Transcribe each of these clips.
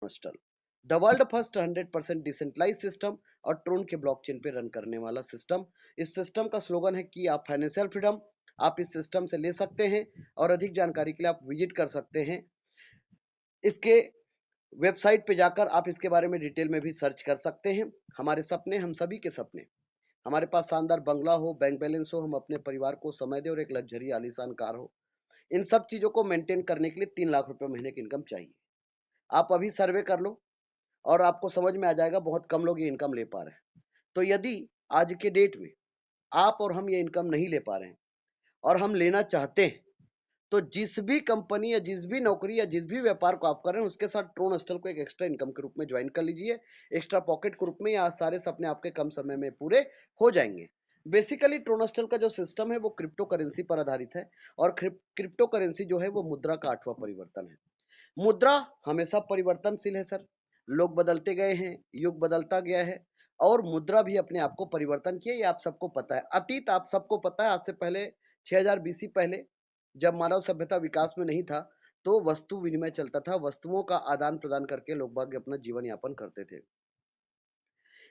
Hostel, the world first 100% decentralize system और Tron के blockchain पे रन करने वाला सिस्टम। इस सिस्टम का स्लोगन है कि आप फाइनेंशियल फ्रीडम आप इस सिस्टम से ले सकते हैं और अधिक जानकारी के लिए आप विजिट कर सकते हैं इसके वेबसाइट पे जाकर। आप इसके बारे में डिटेल में भी सर्च कर सकते हैं। हमारे सपने, हम सभी के सपने, हमारे पास शानदार बंगला हो, बैंक बैलेंस हो, हम अपने परिवार को समय दें और एक लग्जरी आलीशान कार हो। इन सब चीज़ों को मेंटेन करने के लिए 3 लाख रुपए महीने की इनकम चाहिए। आप अभी सर्वे कर लो और आपको समझ में आ जाएगा बहुत कम लोग ये इनकम ले पा रहे हैं। तो यदि आज के डेट में आप और हम ये इनकम नहीं ले पा रहे हैं और हम लेना चाहते हैं, तो जिस भी कंपनी या जिस भी नौकरी या जिस भी व्यापार को आप कर रहे हैं उसके साथ ट्रोन हॉस्टल को एक एक्स्ट्रा इनकम के रूप में ज्वाइन कर लीजिए, एक्स्ट्रा पॉकेट के रूप में। या सारे सपने आपके कम समय में पूरे हो जाएंगे। बेसिकली ट्रोन हॉस्टल का जो सिस्टम है वो क्रिप्टो करेंसी पर आधारित है और क्रिप्टो करेंसी जो है वो मुद्रा का 8वां परिवर्तन है। मुद्रा हमेशा परिवर्तनशील है सर, लोग बदलते गए हैं, युग बदलता गया है और मुद्रा भी अपने आप को परिवर्तन किया, ये आप सबको पता है। अतीत आप सबको पता है, आज से पहले 6000 बीसी पहले जब मानव सभ्यता विकास में नहीं था तो वस्तु विनिमय चलता था, वस्तुओं का आदान प्रदान करके लोग बाग अपना जीवन यापन करते थे।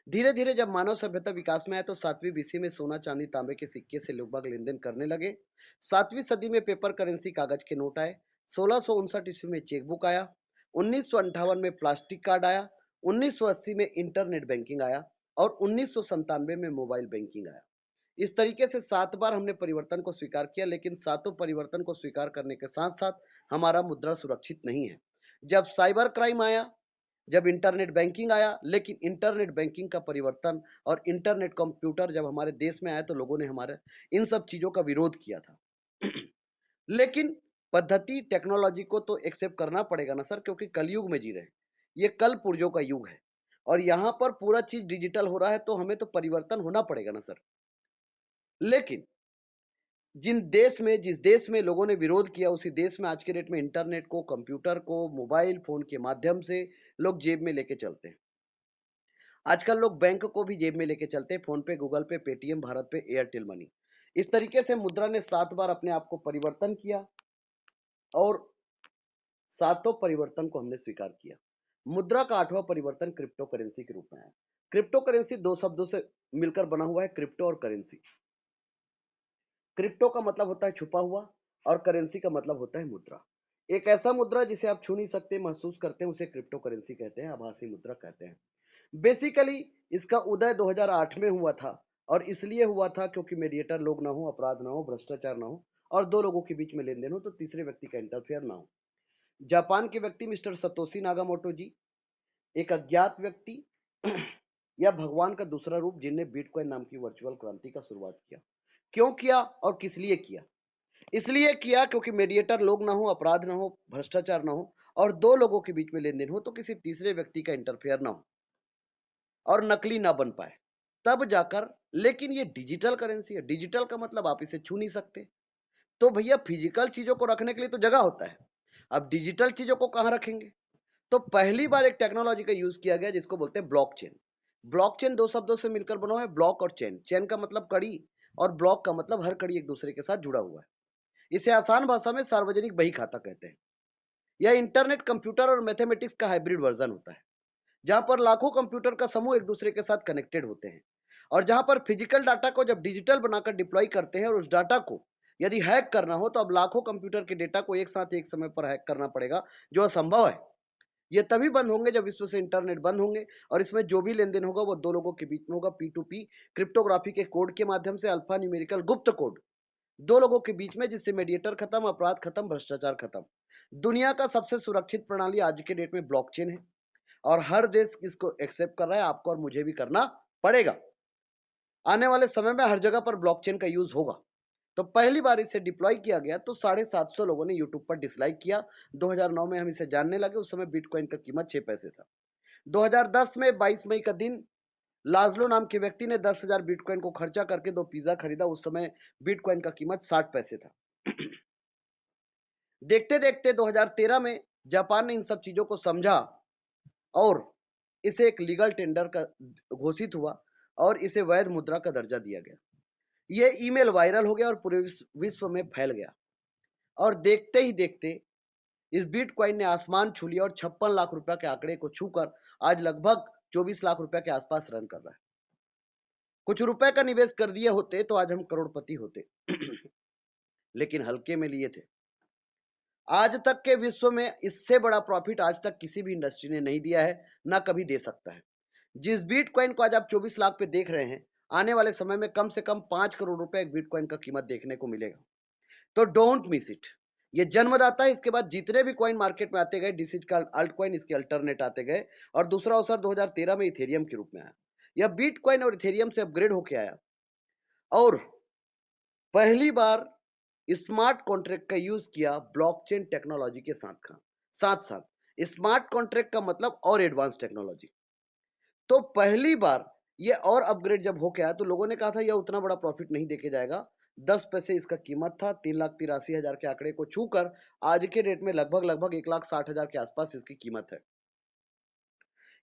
धीरे धीरे जब मानव सभ्यता विकास में आया तो 7वीं बीसी में सोना चांदी तांबे के सिक्के से लोग बाग लेन देन करने लगे। 7वीं सदी में पेपर करेंसी कागज के नोट आए। 1659 ईस्वी में चेकबुक आया। 1958 में प्लास्टिक कार्ड आया। 1980 में इंटरनेट बैंकिंग आया और 1997 में मोबाइल बैंकिंग आया। इस तरीके से 7 बार हमने परिवर्तन को स्वीकार किया, लेकिन सातों परिवर्तन को स्वीकार करने के साथ साथ हमारा मुद्रा सुरक्षित नहीं है। जब साइबर क्राइम आया, जब इंटरनेट बैंकिंग आया, लेकिन इंटरनेट बैंकिंग का परिवर्तन और इंटरनेट कंप्यूटर जब हमारे देश में आया तो लोगों ने हमारे इन सब चीजों का विरोध किया था। लेकिन पद्धति टेक्नोलॉजी को तो एक्सेप्ट करना पड़ेगा ना सर, क्योंकि कलयुग में जी रहे हैं। ये कल पुर्जों का युग है और यहाँ पर पूरा चीज डिजिटल हो रहा है तो हमें तो परिवर्तन होना पड़ेगा ना सर। लेकिन जिस देश में लोगों ने विरोध किया उसी देश में आज के डेट में इंटरनेट को, कंप्यूटर को, मोबाइल फोन के माध्यम से लोग जेब में लेके चलते हैं। आजकल लोग बैंक को भी जेब में लेके चलते हैं, फोन पे, गूगल पे, पेटीएम, भारत पे, एयरटेल मनी। इस तरीके से मुद्रा ने 7 बार अपने आप को परिवर्तन किया और सातों परिवर्तन को हमने स्वीकार किया। मुद्रा का 8वां परिवर्तन क्रिप्टो करेंसी के रूप में आया। क्रिप्टो करेंसी 2 शब्दों से मिलकर बना हुआ है, क्रिप्टो और करेंसी। क्रिप्टो का मतलब होता है छुपा हुआ और करेंसी का मतलब होता है मुद्रा। एक ऐसा मुद्रा जिसे आप छू नहीं सकते, महसूस करते हैं, उसे क्रिप्टो करेंसी कहते हैं, आभासी मुद्रा कहते हैं। बेसिकली इसका उदय 2008 में हुआ था और इसलिए हुआ था क्योंकि मीडिएटर लोग ना हो, अपराध ना हो, भ्रष्टाचार ना हो और दो लोगों के बीच में लेन देन हो तो तीसरे व्यक्ति का इंटरफेयर ना हो। जापान के व्यक्ति मिस्टर सतोशी नागामोटो जी, एक अज्ञात व्यक्ति या भगवान का दूसरा रूप, जिनने बिटकॉइन नाम की वर्चुअल क्रांति का शुरुआत किया। क्यों किया और किस लिए किया? इसलिए किया क्योंकि मीडिएटर लोग ना हो, अपराध ना हो, भ्रष्टाचार ना हो और दो लोगों के बीच में लेन देन हो तो किसी तीसरे व्यक्ति का इंटरफेयर ना हो और नकली ना बन पाए, तब जाकर। लेकिन ये डिजिटल करेंसी है, डिजिटल का मतलब आप इसे छू नहीं सकते। तो भैया फिजिकल चीजों को रखने के लिए तो जगह होता है, अब डिजिटल चीजों को कहां रखेंगे? तो पहली बार एक टेक्नोलॉजी का यूज किया गया जिसको बोलते हैं ब्लॉकचेन। ब्लॉकचेन 2 शब्दों से मिलकर बना हुआ है, ब्लॉक और चेन। चेन का मतलब कड़ी और ब्लॉक का मतलब हर कड़ी एक दूसरे के साथ जुड़ा हुआ है। इसे आसान भाषा में सार्वजनिक बही खाता कहते हैं। यह इंटरनेट, कंप्यूटर और मैथमेटिक्स का हाइब्रिड वर्जन होता है, जहां पर लाखों कंप्यूटर का समूह एक दूसरे के साथ कनेक्टेड होते हैं और जहां पर फिजिकल डाटा को जब डिजिटल बनाकर डिप्लॉय करते हैं और उस डाटा को यदि हैक करना हो तो अब लाखों कंप्यूटर के डेटा को एक साथ एक समय पर हैक करना पड़ेगा, जो असंभव है। ये तभी बंद होंगे जब विश्व से इंटरनेट बंद होंगे और इसमें जो भी लेन देन होगा वो दो लोगों के बीच में होगा, P2P क्रिप्टोग्राफी के कोड के माध्यम से, अल्फा न्यूमेरिकल गुप्त कोड, दो लोगों के बीच में, जिससे मीडिएटर खत्म, अपराध खत्म, भ्रष्टाचार खत्म। दुनिया का सबसे सुरक्षित प्रणाली आज के डेट में ब्लॉकचेन है और हर देश इसको एक्सेप्ट कर रहा है, आपको और मुझे भी करना पड़ेगा। आने वाले समय में हर जगह पर ब्लॉकचेन का यूज होगा। तो पहली बार इसे डिप्लॉय किया गया तो 750 लोगों ने यूट्यूब पर डिसलाइक किया। 2009 में हम इसे जानने लगे, उस समय बिटकॉइन का कीमत 6 पैसे था। 2010 में 22 मई का दिन लाजलो नाम के व्यक्ति ने 10,000 बिटकॉइन को खर्चा करके 2 पिज्जा खरीदा। उस समय बिटकॉइन का कीमत 60 पैसे था। देखते देखते 2013 में जापान ने इन सब चीजों को समझा और इसे एक लीगल टेंडर का घोषित हुआ और इसे वैध मुद्रा का दर्जा दिया गया। यह ईमेल वायरल हो गया और पूरे विश्व में फैल गया और देखते ही देखते इस बिटकॉइन ने आसमान छू लिया और 56 लाख रुपया के आंकड़े को छूकर आज लगभग 24 लाख रुपया के आसपास रन कर रहा है। कुछ रुपए का निवेश कर दिए होते तो आज हम करोड़पति होते। लेकिन हल्के में लिए थे। आज तक के विश्व में इससे बड़ा प्रॉफिट आज तक किसी भी इंडस्ट्री ने नहीं दिया है, ना कभी दे सकता है। जिस बिटकॉइन को आज आप 24 लाख पे देख रहे हैं, आने वाले समय में कम से कम 5 करोड़ रुपए एक बिटकॉइन का कीमत देखने को मिलेगा। तो डोंट मिस इट। ये जन्मदाता है। इसके बाद जितने भी कॉइन मार्केट में आते गए, डिसिज का अल्ट कॉइन इसके अल्टरनेट आते गए, और दूसरा अवसर 2013 में इथेरियम के रूप में आया। यह बिटकॉइन और इथेरियम से अपग्रेड होके आया और पहली बार स्मार्ट कॉन्ट्रैक्ट का यूज किया ब्लॉकचेन टेक्नोलॉजी के साथ साथ स्मार्ट कॉन्ट्रैक्ट का मतलब और एडवांस टेक्नोलॉजी। तो पहली बार ये और अपग्रेड जब हो गया तो लोगों ने कहा था यह उतना बड़ा प्रॉफिट नहीं देके जाएगा। 10 पैसे इसका कीमत था। 3,83,000 के आंकड़े को छूकर आज के रेट में लगभग 1,60,000 के आसपास इसकी कीमत है।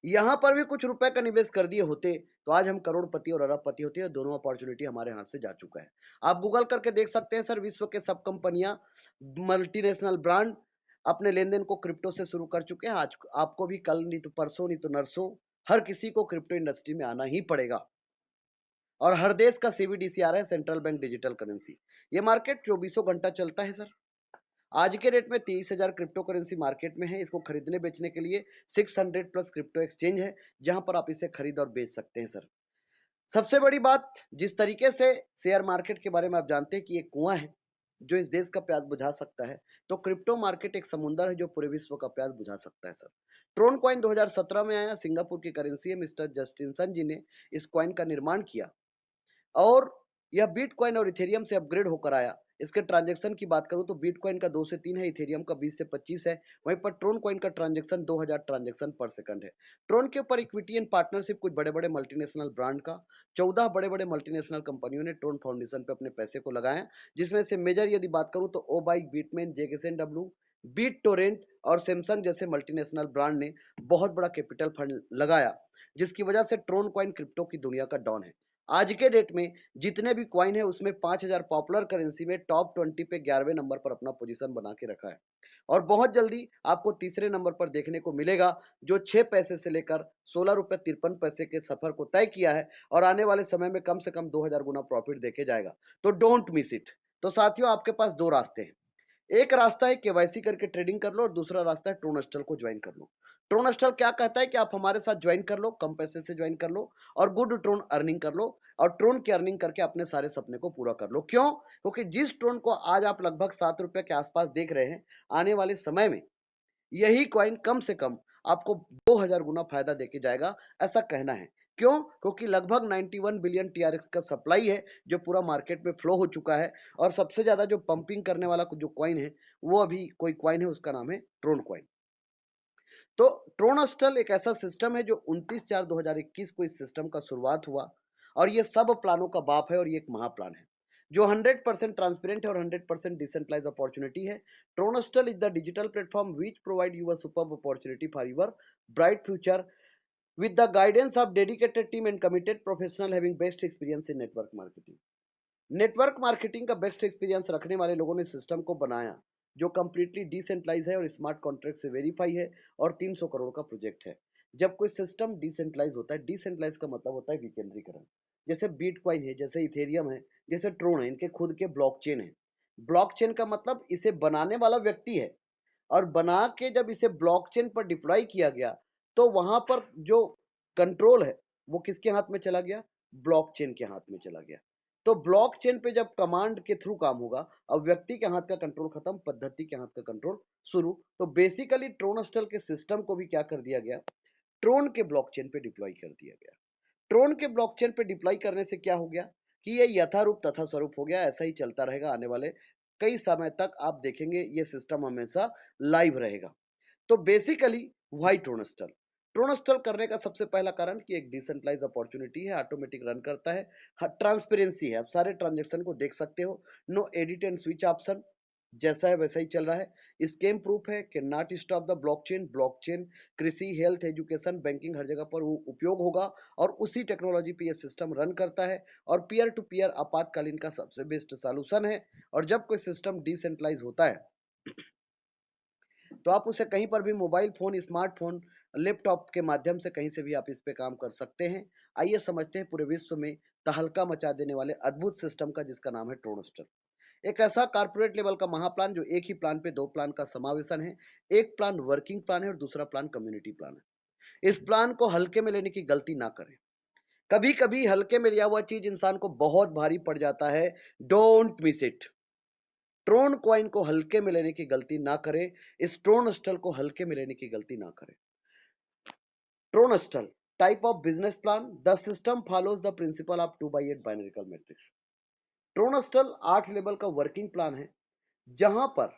यहां पर भी कुछ रुपए का निवेश कर दिए होते तो आज हम करोड़पति और अरबपति होते हैं। दोनों अपॉर्चुनिटी हमारे हाथ से जा चुका है। आप गूगल करके देख सकते हैं सर, विश्व के सब कंपनियां, मल्टीनेशनल ब्रांड अपने लेन देन को क्रिप्टो से शुरू कर चुके हैं। आज आपको भी कल नहीं तो परसों नहीं तो नरसों हर किसी को क्रिप्टो इंडस्ट्री में आना ही पड़ेगा। और हर देश का CBDC है, सेंट्रल बैंक डिजिटल करेंसी। ये मार्केट 24 घंटा चलता है सर। आज के रेट में 23,000 क्रिप्टो करेंसी मार्केट में है। इसको खरीदने बेचने के लिए 600 प्लस क्रिप्टो एक्सचेंज है जहां पर आप इसे खरीद और बेच सकते हैं सर। सबसे बड़ी बात, जिस तरीके से शेयर मार्केट के बारे में आप जानते हैं कि एक कुआं है जो इस देश का प्यास बुझा सकता है, तो क्रिप्टो मार्केट एक समुंदर है जो पूरे विश्व का प्यास बुझा सकता है सर। ट्रोन कॉइन 2017 में आया। सिंगापुर की करेंसी है। मिस्टर जस्टिनसन जी ने इस कॉइन का निर्माण किया और यह बिटकॉइन और इथेरियम से अपग्रेड होकर आया। इसके ट्रांजैक्शन की बात करूं तो बिटकॉइन का 2 से 3 है, इथेरियम का 20 से 25 है। वहीं पर ट्रोन कॉइन का ट्रांजैक्शन 2000 ट्रांजैक्शन पर सेकंड है। ट्रोन के ऊपर इक्विटी एंड पार्टनरशिप कुछ बड़े बड़े मल्टीनेशनल ब्रांड का 14 बड़े बड़े मल्टीनेशनल कंपनियों ने ट्रोन फाउंडेशन पे अपने पैसे को लगाया, जिसमें से मेजर यदि बात करूं तो ओ बाइक, बीटमेन, जेकेएसडब्ल्यू, बीट टोरेंट और सैमसंग जैसे मल्टीनेशनल ब्रांड ने बहुत बड़ा कैपिटल फंड लगाया, जिसकी वजह से ट्रोन कॉइन क्रिप्टो की दुनिया का डॉन है। आज के डेट में जितने भी कॉइन है उसमें 5,000 पॉपुलर करेंसी में टॉप 20 पे 11वें नंबर पर अपना पोजीशन बना के रखा है। और बहुत जल्दी आपको तीसरे नंबर पर देखने को मिलेगा जो 6 पैसे से लेकर 16 रुपए 53 पैसे के सफर को तय किया है और आने वाले समय में कम से कम 2000 गुना प्रॉफिट देके जाएगा। तो डोंट मिस इट। तो साथियों, आपके पास दो रास्ते हैं। एक रास्ता है केवाईसी करके ट्रेडिंग कर लो और दूसरा रास्ता है ट्रोनस्टल को ज्वाइन कर लो। ट्रोनस्टल क्या कहता है कि आप हमारे साथ ज्वाइन कर लो, कम पैसे से ज्वाइन कर लो और गुड ट्रोन अर्निंग कर लो और ट्रोन की अर्निंग करके अपने सारे सपने को पूरा कर लो। क्यों? क्योंकि जिस ट्रोन को आज आप लगभग 7 रुपए के आसपास देख रहे हैं, आने वाले समय में यही कॉइन कम से कम आपको 2000 गुना फायदा देके जाएगा, ऐसा कहना है। क्यों? क्योंकि लगभग 91 बिलियन TRX का सप्लाई है जो पूरा मार्केट में फ्लो हो चुका है और सबसे ज्यादा जो पंपिंग करने वाला जो कॉइन है वो अभी कोई कॉइन है, उसका नाम है ट्रोन कॉइन। तो ट्रोनस्टल एक ऐसा सिस्टम है जो 29/4/2021 को इस सिस्टम का शुरुआत हुआ और ये सब प्लानों का बाप है और ये एक महाप्लान है जो 100% ट्रांसपेरेंट है और 100% डिसेंट्रलाइज अपॉर्चुनिटी है। Tronstal is the digital platform which provide you a superb opportunity for your bright future with the guidance of dedicated team and committed professional having best experience in network marketing। Network marketing का best experience रखने वाले लोगों ने system को बनाया जो completely decentralise है और स्मार्ट कॉन्ट्रैक्ट से वेरीफाई है और 300 करोड़ का प्रोजेक्ट है। जब कोई सिस्टम डिसेंट्रलाइज होता है, डिसेंट्रलाइज का मतलब होता है विकेंद्रीकरण। जैसे बिटकॉइन है, जैसे इथेरियम है, जैसे ट्रोन है, इनके खुद के ब्लॉकचेन है। ब्लॉकचेन का मतलब इसे बनाने वाला व्यक्ति है और बना के जब इसे ब्लॉकचेन पर डिप्लॉय किया गया तो वहां पर जो कंट्रोल है वो किसके हाथ में चला गया? ब्लॉकचेन के हाथ में चला गया। तो ब्लॉकचेन पे जब कमांड के थ्रू काम होगा, अब व्यक्ति के हाथ का कंट्रोल खत्म, पद्धति के हाथ का कंट्रोल शुरू। तो बेसिकली ट्रोनस्टल के सिस्टम को भी क्या कर दिया गया? ट्रोन के ब्लॉकचेन पे डिप्लॉय कर दिया गया। ट्रोन के ब्लॉकचेन पे डिप्लॉय करने से क्या हो गया कि ये यथारूप तथा स्वरूप हो गया। ऐसा ही चलता रहेगा आने वाले कई समय तक। आप देखेंगे ये सिस्टम हमेशा लाइव रहेगा। तो बेसिकली व्हाई ट्रोनस्टल? ट्रोनस्टल करने का सबसे पहला कारण कि एक डिसेंट्रलाइज अपॉर्चुनिटी है, ऑटोमेटिक रन करता है, ट्रांसपेरेंसी है, आप सारे ट्रांजेक्शन को देख सकते हो, no edit and switch option, जैसा है वैसा ही चल रहा है। स्कैम प्रूफ है कि not stop the blockchain. Blockchain कृषि, हेल्थ, एजुकेशन, बैंकिंग हर जगह पर वो उपयोग होगा और उसी टेक्नोलॉजी पे ये सिस्टम रन करता है और पीयर टू पीयर आपातकालीन का सबसे बेस्ट सॉल्यूशन है। और जब कोई सिस्टम डिसेंट्रलाइज होता है तो आप उसे कहीं पर भी मोबाइल फ़ोन, स्मार्टफ़ोन, लैपटॉप के माध्यम से कहीं से भी आप इस पे काम कर सकते हैं। आइए समझते हैं पूरे विश्व में तहलका मचा देने वाले अद्भुत सिस्टम का, जिसका नाम है ट्रोनस्टर। एक ऐसा कॉर्पोरेट लेवल का महाप्लान जो एक ही प्लान पे 2 प्लान का समावेशन है। एक प्लान वर्किंग प्लान है और दूसरा प्लान कम्युनिटी प्लान है। इस प्लान को हल्के में लेने की गलती ना करें। कभी-कभी हल्के में लिया हुआ चीज़ इंसान को बहुत भारी पड़ जाता है। Don't miss it. Tron coin को हल्के में लेने की गलती ना करें। इस ट्रोन स्टल को हल्के में लेने की गलती ना करें। Tronstal type of business plan. The system follows the principle of 2/8 binarical matrix. Tronstal 8 level का वर्किंग प्लान है, जहां पर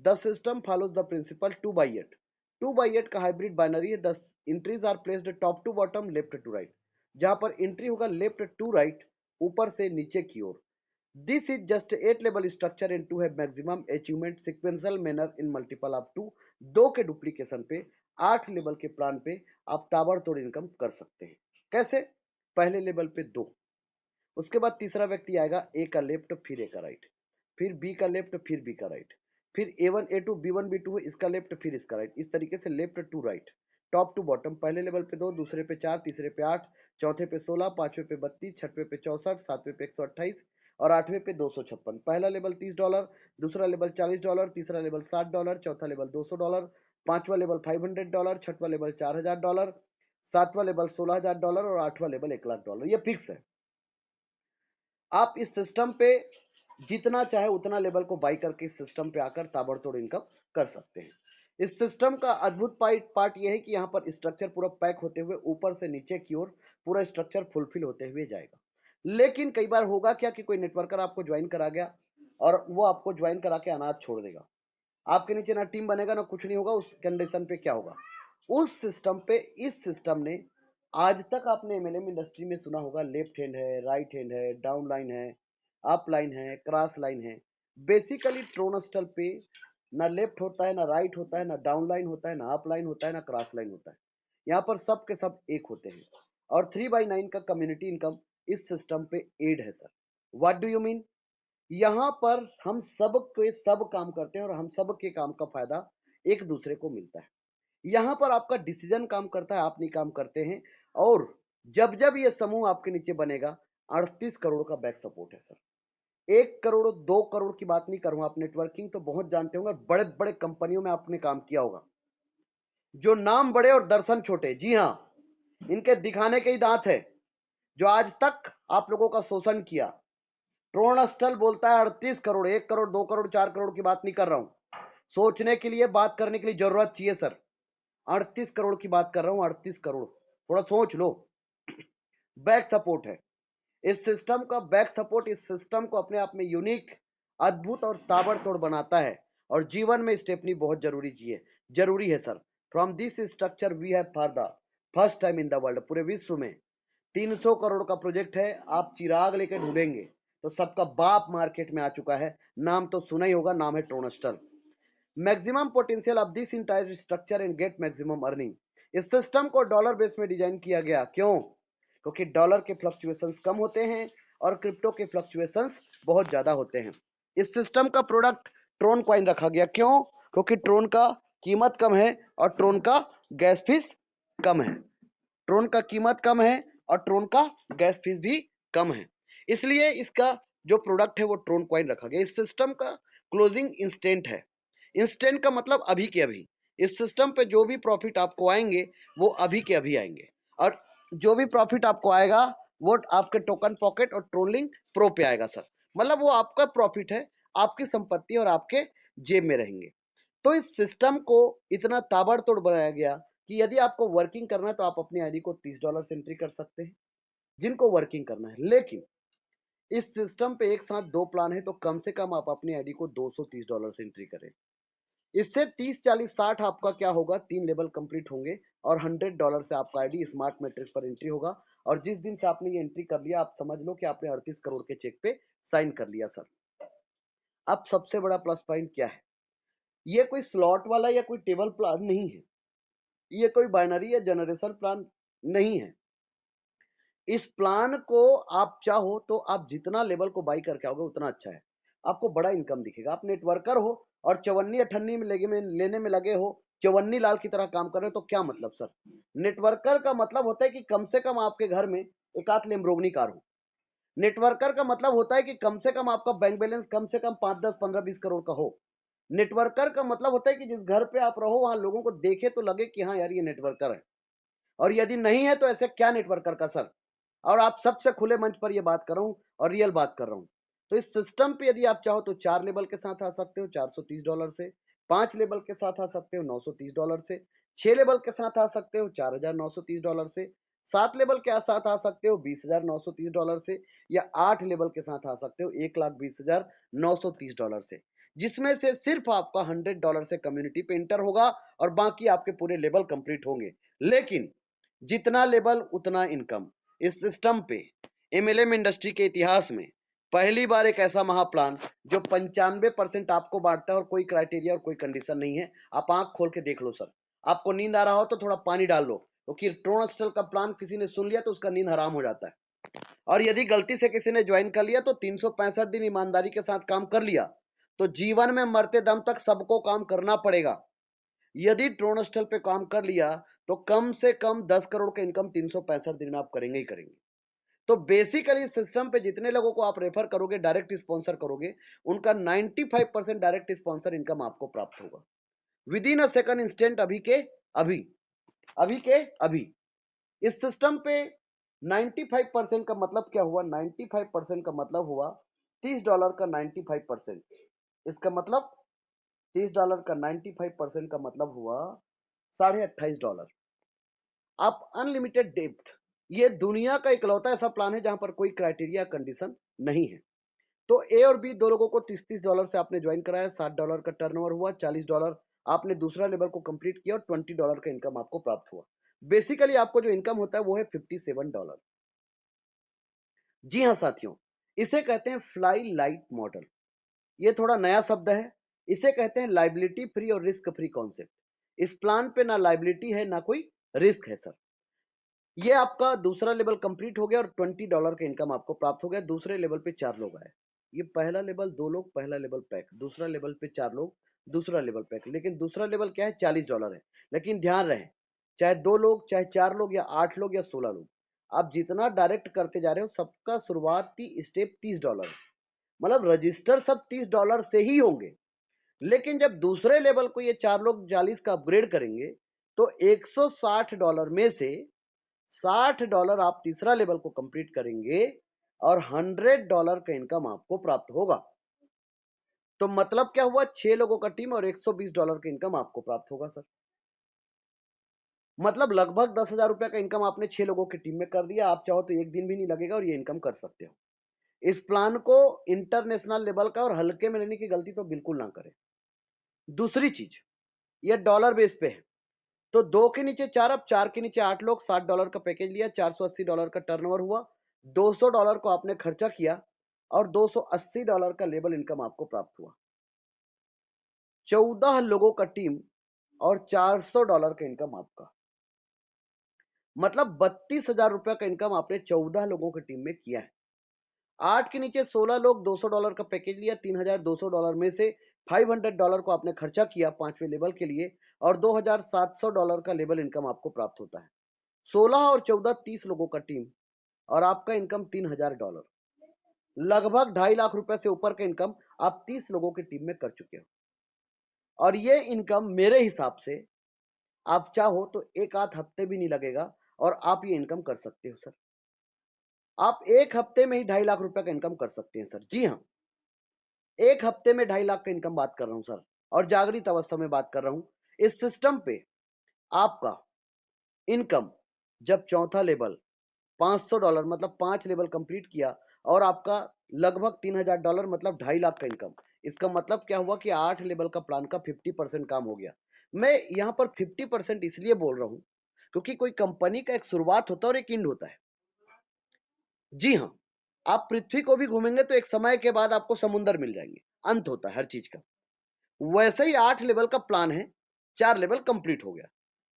the system follows the principle 2/8। 2/8 का हाइब्रिड बाइनरी है। 10 entries are placed top to bottom, left to right, जहां पर entry होगा left to right, ऊपर से नीचे की ओर। This is just 8 level structure in to have maximum achievement sequential manner in multiple of 2। 2 के डुप्लीकेशन पे 8 लेवल के प्लान पे आप ताबड़तोड़ इनकम कर सकते हैं। कैसे? पहले लेवल पे 2, उसके बाद तीसरा व्यक्ति आएगा, ए का लेफ्ट फिर ए का राइट, फिर बी का लेफ्ट फिर बी का राइट, फिर A1 A2 B1 B2 इसका लेफ्ट फिर इसका राइट, इस तरीके से left to right, top to bottom. पहले लेवल पे 2, दूसरे पे 4, तीसरे पे 8, चौथे पे 16, पांचवें पे 32, छठवें पे 64, सातवें पे 128 और आठवें पे 256। पहला लेवल $30, दूसरा लेवल $40, तीसरा लेवल $60, चौथा लेवल $200, पांचवा लेवल $500, छठवा लेवल $4000, सातवां लेवल $16000 और आठवां लेवल $1,00,000। ये फिक्स है। आप इस सिस्टम पे जितना चाहे उतना लेवल को बाई करके इस सिस्टम पे आकर ताबड़तोड़ इनकम कर सकते हैं। इस सिस्टम का अद्भुत पार्ट यह है कि यहाँ पर स्ट्रक्चर पूरा पैक होते हुए ऊपर से नीचे की ओर पूरा स्ट्रक्चर फुलफिल होते हुए जाएगा। लेकिन कई बार होगा क्या कि कोई नेटवर्कर आपको ज्वाइन करा गया और वो आपको ज्वाइन करा के अनाथ छोड़ देगा। आपके नीचे ना टीम बनेगा ना कुछ नहीं होगा। उस कंडीशन पे क्या होगा? उस सिस्टम पे इस सिस्टम ने, आज तक आपने एमएलएम इंडस्ट्री में सुना होगा, लेफ्ट हैंड है, राइट हैंड है, डाउन लाइन है, अप लाइन है, क्रॉस लाइन है। बेसिकली ट्रोनस्टल पे ना लेफ्ट होता है, ना राइट होता है, ना डाउन लाइन होता है, ना अप लाइन होता है, ना क्रॉस लाइन होता है। यहाँ पर सब के सब एक होते हैं। और 3/9 का कम्युनिटी इनकम इस सिस्टम पे एड है sir. What do you mean? यहाँ पर हम सब के सब काम करते हैं और हम सब के काम का फायदा एक दूसरे को मिलता है। यहाँ पर आपका डिसीजन काम करता है, आप नहीं काम करते हैं। और जब जब ये समूह आपके नीचे बनेगा, 38 करोड़ का बैक सपोर्ट है सर। 1 करोड़ 2 करोड़ की बात नहीं करूंगा। आप नेटवर्किंग तो बहुत जानते होंगे, बड़े बड़े कंपनियों में आपने काम किया होगा, जो नाम बड़े और दर्शन छोटे। जी हाँ, इनके दिखाने के ही दांत है, जो आज तक आप लोगों का शोषण किया। ट्रोनस्टल बोलता है 38 करोड़। 1 करोड़ 2 करोड़ 4 करोड़ की बात नहीं कर रहा हूं। सोचने के लिए, बात करने के लिए जरूरत चाहिए सर। 38 करोड़ की बात कर रहा हूं। 38 करोड़, थोड़ा सोच लो। बैक सपोर्ट है इस सिस्टम का। बैक सपोर्ट इस सिस्टम को अपने आप में यूनिक, अद्भुत और ताबड़तोड़ बनाता है। और जीवन में स्टेपनी बहुत जरूरी है sir. From this structure we have for the first time in the world, पूरे विश्व में 300 करोड़ का प्रोजेक्ट है। आप चिराग लेकर ढूंढेंगे तो सबका बाप मार्केट में आ चुका है। नाम तो सुना ही होगा, नाम है Tronstar. Maximum potential of this entire structure and get maximum earning. इस सिस्टम को डॉलर बेस में डिजाइन किया गया। क्यों? क्योंकि डॉलर के फ्लक्चुएशंस कम होते हैं और क्रिप्टो के फ्लक्चुएशंस बहुत ज्यादा होते हैं। इस सिस्टम का प्रोडक्ट ट्रोन कॉइन रखा गया। क्यों? क्योंकि ट्रोन का कीमत कम है और ट्रोन का गैस फीस कम है। ट्रोन का कीमत कम है और ट्रोन का गैस फीस भी कम है, इसलिए इसका जो प्रोडक्ट है वो ट्रोन कॉइन रखा गया। इस सिस्टम का क्लोजिंग इंस्टेंट है। इंस्टेंट का मतलब अभी के अभी। इस सिस्टम पे जो भी प्रॉफिट आपको आएंगे वो अभी के अभी आएंगे, और जो भी प्रॉफिट आपको आएगा वो आपके टोकन पॉकेट और ट्रोनलिंक प्रो पे आएगा सर। मतलब वो आपका प्रॉफिट है, आपकी संपत्ति और आपके जेब में रहेंगे। तो इस सिस्टम को इतना ताबड़तोड़ बनाया गया कि यदि आपको वर्किंग करना है तो आप अपनी आईडी को $30 से एंट्री कर सकते हैं, जिनको वर्किंग करना है। लेकिन इस सिस्टम पे एक साथ 2 प्लान है तो कम से कम आप अपनी आईडी को $230 से एंट्री करें। इससे 30 40 60 आपका क्या होगा, 3 लेवल कंप्लीट होंगे और $100 से आपका आईडी स्मार्ट मैट्रिक्स पर एंट्री होगा। और जिस दिन से आपने ये एंट्री कर लिया, आप समझ लो कि आपने 38 करोड़ के चेक पे साइन कर लिया सर। अब सबसे बड़ा प्लस पॉइंट क्या है? ये कोई स्लॉट वाला या कोई टेबल प्लान नहीं है, ये कोई बाइनरी या जनरेशन प्लान नहीं है। इस प्लान को आप चाहो तो आप जितना लेवल को बाई करके आओगे उतना अच्छा है, आपको बड़ा इनकम दिखेगा। आप नेटवर्कर हो और चवन्नी अठन्नी में लेने में लगे हो, चवन्नी लाल की तरह काम कर रहे हो, तो क्या मतलब सर? नेटवर्कर का मतलब होता है कि कम से कम आपके घर में एक आध लेम्बोर्गिनी कार हो। नेटवर्कर का मतलब होता है कि कम से कम आपका बैंक बैलेंस कम से कम 5, 10, 15, 20 करोड़ का हो। नेटवर्कर का मतलब होता है कि जिस घर पे आप रहो वहां लोगों को देखे तो लगे कि हाँ यार ये नेटवर्कर है, और यदि नहीं है तो ऐसे क्या नेटवर्कर का सर? और आप सबसे खुले मंच पर ये बात कर रहा हूं और रियल बात कर रहा हूं। तो इस सिस्टम पे यदि आप चाहो तो 4 लेवल के साथ आ सकते हो $430 से, 5 लेवल के साथ आ सकते हो $930 से, 6 लेवल के साथ आ सकते हो $4930 से, 7 लेवल के साथ आ सकते हो $20,930 से, या 8 लेवल के साथ आ सकते हो $1,20,930 से, जिसमें से सिर्फ आपका $100 से कम्युनिटी पे इंटर होगा और बाकी आपके पूरे लेवल कंप्लीट होंगे। लेकिन जितना लेवल उतना इनकम। इस सिस्टम पे एमएलएम इंडस्ट्री के इतिहास में पहली बार एक ऐसा महाप्लान जो 95% आपको बांटता है और कोई क्राइटेरिया और कोई कंडीशन नहीं है। आप आंख खोल के देख लो सर। आपको नींद आ रहा हो तो थोड़ा पानी डाल लो, क्योंकि ट्रोनस्टल का प्लान किसी ने सुन लिया तो उसका नींद हराम हो जाता है। और यदि गलती से किसी ने ज्वाइन कर लिया तो 365 दिन ईमानदारी के साथ काम कर लिया तो जीवन में मरते दम तक सबको काम करना पड़ेगा। यदि ट्रोनस्टल पे काम कर लिया तो कम से कम 10 करोड़ का इनकम 365 दिन में आप करेंगे ही करेंगे। तो बेसिकली सिस्टम पे जितने लोगों को आप रेफर करोगे, डायरेक्ट स्पॉन्सर करोगे, उनका 95% डायरेक्ट स्पॉन्सर इनकम आपको प्राप्त होगा with in a second instant. अभी अभी के अभी इस सिस्टम पे 95% का मतलब क्या हुआ? 95% का मतलब हुआ $30 का 95%। इसका मतलब $30 का 95% का मतलब हुआ $28.5। आप अनलिमिटेड डेप्थ, ये दुनिया का इकलौता ऐसा प्लान है जहां पर कोई क्राइटेरिया कंडीशन नहीं है। तो ए और बी दो लोगों को $30 से आपने ज्वाइन कराया, $60 का टर्नओवर हुआ, $40 आपने दूसरा लेवल को कंप्लीट किया और $20 का इनकम आपको प्राप्त हुआ। बेसिकली आपको जो इनकम होता है वो है $57। जी हाँ साथियों, इसे कहते हैं फ्लाई लाइट मॉडल। ये थोड़ा नया शब्द है। इसे कहते हैं लाइबिलिटी फ्री और रिस्क फ्री कॉन्सेप्ट। इस प्लान पे ना लाइबिलिटी है ना कोई रिस्क है सर। ये आपका दूसरा लेवल कंप्लीट हो गया और $20 का इनकम आपको प्राप्त हो गया। दूसरे लेवल पे 4 लोग आए। ये पहला लेवल 2 लोग, पहला लेवल पैक। दूसरा लेवल पे 4 लोग, दूसरा लेवल पैक। लेकिन दूसरा लेवल क्या है? $40 है। लेकिन ध्यान रहे, चाहे 2 लोग, चाहे 4 लोग, या 8 लोग, या 16 लोग, आप जितना डायरेक्ट करते जा रहे हो सबका शुरुआती स्टेप $30 है। मतलब रजिस्टर सब $30 से ही होंगे। लेकिन जब दूसरे लेवल को ये 4 लोग 40 का अपग्रेड करेंगे तो $160 में से $60 आप तीसरा लेवल को कंप्लीट करेंगे और $100 का इनकम आपको प्राप्त होगा। तो मतलब क्या हुआ? 6 लोगों का टीम और $120 का इनकम आपको प्राप्त होगा सर। मतलब लगभग $10,000 का इनकम आपने 6 लोगों की टीम में कर दिया। आप चाहो तो एक दिन भी नहीं लगेगा और ये इनकम कर सकते हो। इस प्लान को इंटरनेशनल लेवल का और हल्के में लेने की गलती तो बिल्कुल ना करें। दूसरी चीज, ये डॉलर बेस पे है। तो 2 के नीचे 4, अब 4 के नीचे 8 लोग, $60 का पैकेज लिया, $480 का टर्नओवर हुआ, $200 को आपने खर्चा किया और $280 का लेवल इनकम आपको प्राप्त हुआ। 14 लोगों का टीम और $400 का इनकम आपका। मतलब $32,000 का इनकम आपने 14 लोगों की टीम में किया है। 8 के नीचे 16 लोग, $200 का पैकेज लिया, $3,200 में से $500 को आपने खर्चा किया 5वें लेवल के लिए और $2,700 का लेवल इनकम आपको प्राप्त होता है। 16 और 14 30 लोगों का टीम और आपका इनकम $3,000। लगभग 2.5 लाख से ऊपर का इनकम आप 30 लोगों की टीम में कर चुके हो। और ये इनकम मेरे हिसाब से आप चाहो तो एक आध हफ्ते भी नहीं लगेगा और आप ये इनकम कर सकते हो सर। आप एक हफ्ते में ही 2.5 लाख का इनकम कर सकते हैं सर। जी हाँ, एक हफ्ते में 2.5 लाख का इनकम बात कर रहा हूं सर, और जागृत अवस्था में बात कर रहा हूं। इस सिस्टम पे आपका इनकम जब चौथा लेवल $500 मतलब 5 लेवल कंप्लीट किया और आपका लगभग $3,000 मतलब 2.5 लाख का इनकम। इसका मतलब क्या हुआ कि 8 लेवल का प्लान का 50% काम हो गया। मैं यहाँ पर 50% इसलिए बोल रहा हूँ क्योंकि कोई कंपनी का एक शुरुआत होता है और एक एंड होता है। जी हाँ, आप पृथ्वी को भी घूमेंगे तो एक समय के बाद आपको समुंदर मिल जाएंगे, अंत होता है हर चीज का। वैसे ही 8 लेवल का प्लान है, 4 लेवल कंप्लीट हो गया,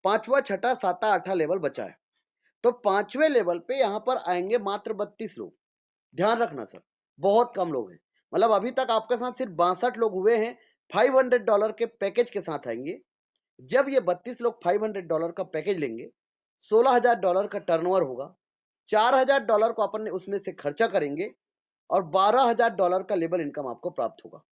5वां 6ठा 7वां 8वां लेवल बचा है। तो 5वें लेवल पे यहां पर आएंगे मात्र 32 लोग। ध्यान रखना सर, बहुत कम लोग हैं। मतलब अभी तक आपके साथ सिर्फ 62 लोग हुए हैं $500 के पैकेज के साथ आएंगे। जब ये 32 लोग $500 का पैकेज लेंगे, $16,000 का टर्नओवर होगा, $4,000 को अपन उसमें से खर्चा करेंगे और $12,000 का लेबल इनकम आपको प्राप्त होगा।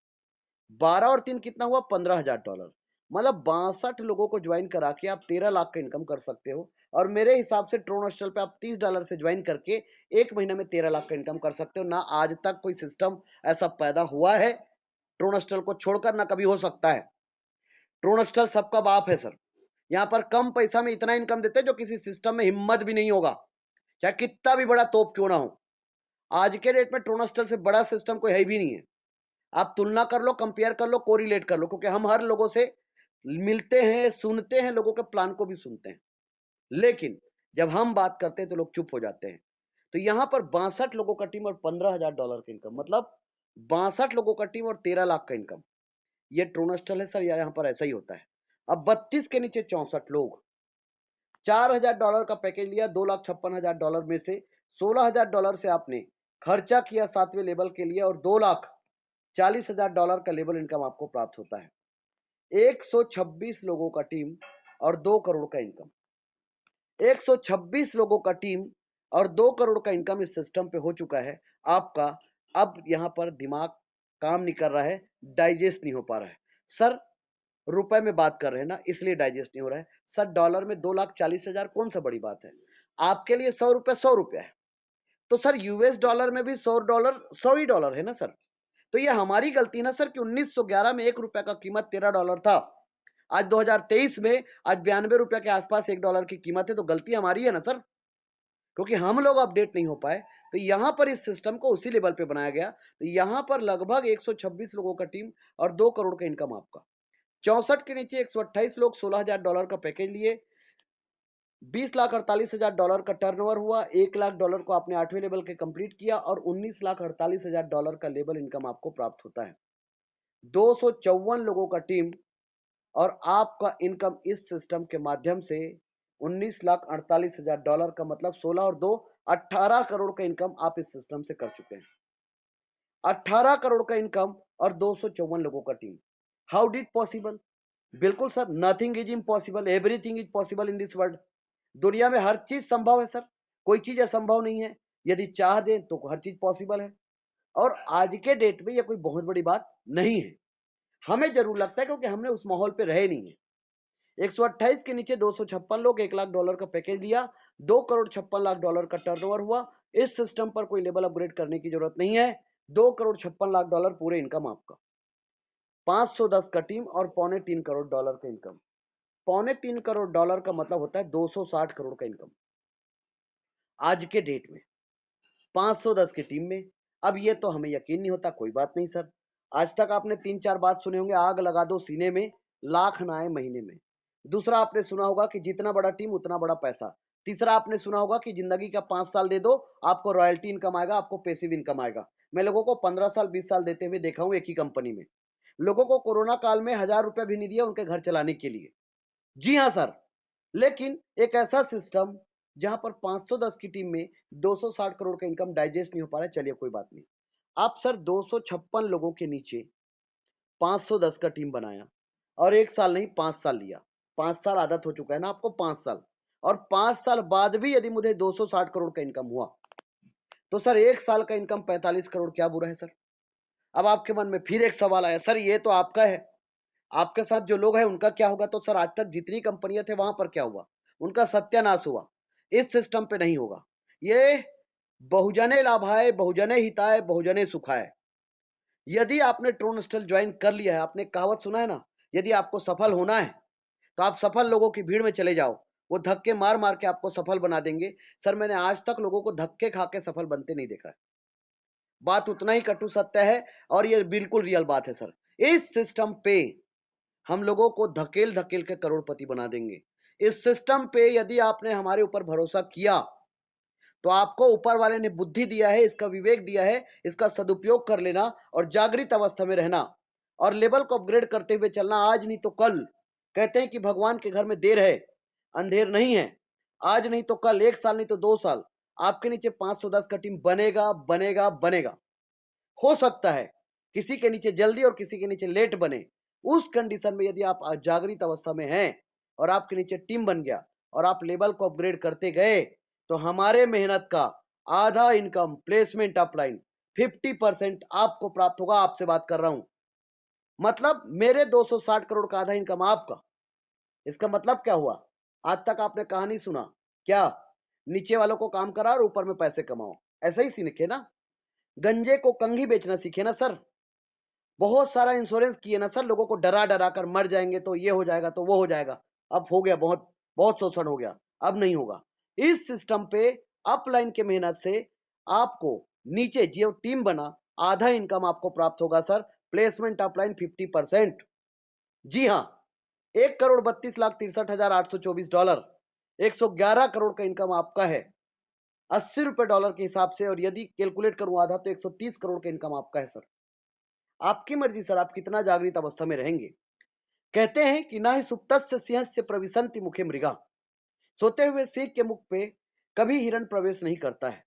12 और 3 कितना हुआ? $15,000। मतलब 62 लोगों को ज्वाइन करा के आप 13 लाख का इनकम कर सकते हो। और मेरे हिसाब से ट्रोन हॉस्टल पे आप $30 से ज्वाइन करके 1 महीने में 13 लाख का इनकम कर सकते हो। ना आज तक कोई सिस्टम ऐसा पैदा हुआ है ट्रोन हॉस्टल को छोड़कर, ना कभी हो सकता है। ट्रोन हॉस्टल सबका बाप है सर। यहाँ पर कम पैसा में इतना इनकम देते हैं जो किसी सिस्टम में हिम्मत भी नहीं होगा, चाहे कितना भी बड़ा तोप क्यों ना हो। आज के डेट में ट्रोन हॉस्टल से बड़ा सिस्टम कोई है भी नहीं है। आप तुलना कर लो, कंपेयर कर लो, कोरिलेट कर लो, क्योंकि हम हर लोगों से मिलते हैं, सुनते हैं, लोगों के प्लान को भी सुनते हैं, लेकिन जब हम बात करते हैं तो लोग चुप हो जाते हैं। तो यहां पर 62 लोगों का टीम और $15,000 का इनकम, मतलब 62 लोगों का टीम और 13 लाख का इनकम, ये ट्रोन हॉस्टल है सर। यहाँ पर ऐसा ही होता है। अब 32 के नीचे 64 लोग, $4,000 का पैकेज लिया, $2,56,000 में से $16,000 से आपने खर्चा किया 7वें लेवल के लिए और $2,40,000 का लेवल इनकम आपको प्राप्त होता है। 126 लोगों का टीम और 2 करोड़ का इनकम, 126 लोगों का टीम और 2 करोड़ का इनकम इस सिस्टम पे हो चुका है आपका। अब यहां पर दिमाग काम नहीं कर रहा है, डाइजेस्ट नहीं हो पा रहा है। सर रुपए में बात कर रहे हैं ना, इसलिए डाइजेस्ट नहीं हो रहा है। सर डॉलर में 2,40,000 कौन सा बड़ी बात है? आपके लिए 100 रुपए 100 रुपया है, तो सर यूएस डॉलर में भी $100 100 ही डॉलर है ना सर। तो ये हमारी गलती ना सर कि 1911 में $1 का कीमत $13 था। आज 2023 में आज $92 के आसपास $1 की कीमत है, तो गलती हमारी है ना सर, क्योंकि हम लोग अपडेट नहीं हो पाए। तो यहां पर इस सिस्टम को उसी लेवल पे बनाया गया। तो यहां पर लगभग 126 लोगों का टीम और 2 करोड़ का इनकम आपका। 64 के नीचे 128 लोग $16,000 का पैकेज लिए, $20,48,000 का टर्नओवर हुआ, $1,00,000 को आपने 8वें लेवल के कंप्लीट किया और $19,48,000 का लेवल इनकम आपको प्राप्त होता है। 254 लोगों का टीम और आपका इनकम इस सिस्टम के माध्यम से $19,48,000 का, मतलब 16 और 2 18 करोड़ का इनकम आप इस सिस्टम से कर चुके हैं। 18 करोड़ का इनकम और 254 लोगों का टीम। How did possible? बिल्कुल sir, nothing is impossible, everything is possible in this world. दुनिया में हर चीज संभव है सर, कोई चीज असंभव नहीं है। यदि चाह दे तो हर चीज पॉसिबल है। और आज के डेट में यह कोई बहुत बड़ी बात नहीं है, हमें जरूर लगता है क्योंकि हमने उस माहौल पे रहे नहीं है। 128 के नीचे 256 लोग, $1,00,000 का पैकेज लिया, $2,56,00,000 का टर्नओवर हुआ। इस सिस्टम पर कोई लेवल अपग्रेड करने की जरूरत नहीं है। $2,56,00,000 पूरे इनकम आपका। 510 का टीम और $2.25 करोड़ का इनकम। $2.25 करोड़ का मतलब होता है 260 करोड़ का इनकम आज के डेट में 510 की टीम में। अब ये तो हमें यकीन नहीं होता, कोई बात नहीं सर। आज तक आपने 3-4 बात सुने होंगे, आग लगा दो सीने में, लाख ना आए महीने में। दूसरा आपने सुना होगा कि जितना बड़ा टीम उतना बड़ा पैसा। तीसरा आपने सुना होगा कि जिंदगी का 5 साल दे दो, आपको रॉयल्टी इनकम आएगा, आपको पैसिव इनकम आएगा। मैं लोगों को 15 साल 20 साल देते हुए देखा हूं एक ही कंपनी में। लोगों को कोरोना काल में ₹1000 भी नहीं दिया उनके घर चलाने के लिए। जी हाँ सर। लेकिन एक ऐसा सिस्टम जहां पर 510 की टीम में 260 करोड़ का इनकम डाइजेस्ट नहीं हो पा रहा है, चलिए कोई बात नहीं। आप सर 256 लोगों के नीचे 510 का टीम बनाया और 1 साल नहीं 5 साल लिया। 5 साल आदत हो चुका है ना आपको, 5 साल, और 5 साल बाद भी यदि मुझे 260 करोड़ का इनकम हुआ, तो सर 1 साल का इनकम 45 करोड़ क्या बुरा है सर? अब आपके मन में फिर एक सवाल आया, सर ये तो आपका है, आपके साथ जो लोग हैं उनका क्या होगा? तो सर आज तक जितनी कंपनियां थे वहां पर क्या हुआ? उनका सत्यानाश हुआ। इस सिस्टम पे नहीं होगा। ये बहुजने लाभाय बहुजने हिताय बहुजने सुखाय। यदि आपने ट्रोन हॉस्टल ज्वाइन कर लिया है, आपने कहावत सुना है ना, यदि आपको सफल होना है तो आप सफल लोगों की भीड़ में चले जाओ, वो धक्के मार मार के आपको सफल बना देंगे। सर मैंने आज तक लोगों को धक्के खा के सफल बनते नहीं देखा है। बात उतना ही कटु सत्य है और ये बिल्कुल रियल बात है सर। इस सिस्टम पे हम लोगों को धकेल धकेल के करोड़पति बना देंगे। इस सिस्टम पे यदि आपने हमारे ऊपर भरोसा किया तो आपको ऊपर वाले ने बुद्धि दिया है, इसका विवेक दिया है, इसका सदुपयोग कर लेना और जागृत अवस्था में रहना और लेवल को अपग्रेड करते हुए चलना। आज नहीं तो कल, कहते हैं कि भगवान के घर में देर है अंधेर नहीं है। आज नहीं तो कल, 1 साल नहीं तो 2 साल, आपके नीचे 510 का टीम बनेगा बनेगा बनेगा। हो सकता है किसी के नीचे जल्दी और किसी के नीचे लेट बने, उस कंडीशन में यदि आप जागृत अवस्था में हैं और आपके नीचे टीम बन गया और आप लेवल को अपग्रेड करते गए, तो हमारे मेहनत का आधा इनकम प्लेसमेंट अपलाइन 50% आपको प्राप्त होगा। आपसे बात कर रहा हूं, मतलब मेरे 260 करोड़ का आधा इनकम आपका। इसका मतलब क्या हुआ? आज तक आपने कहानी सुना क्या? नीचे वालों को काम करा और ऊपर में पैसे कमाओ, ऐसा ही सीखे ना। गंजे को कंघी बेचना सीखे ना सर। बहुत सारा इंश्योरेंस किए ना सर, लोगों को डरा डरा कर मर जाएंगे तो ये हो जाएगा तो वो हो जाएगा। अब हो गया, बहुत बहुत शोषण हो गया, अब नहीं होगा। इस सिस्टम पे अपलाइन के मेहनत से आपको नीचे जो टीम बना, आधा इनकम आपको प्राप्त होगा सर। Placement upline 50%। जी हाँ, 1,32,63,824 $111 करोड़ का इनकम आपका है 80 रुपए डॉलर के हिसाब से। और यदि कैलकुलेट करूं आधा तो 130 करोड़ का इनकम आपका है सर। आपकी मर्जी सर, आप कितना जागृत अवस्था में रहेंगे। कहते हैं कि ना ही सुप्तस्य सिंहस्य प्रविशन्ति मुखे मृगा, सोते हुए सिंह के मुख पे कभी हिरण प्रवेश नहीं करता है।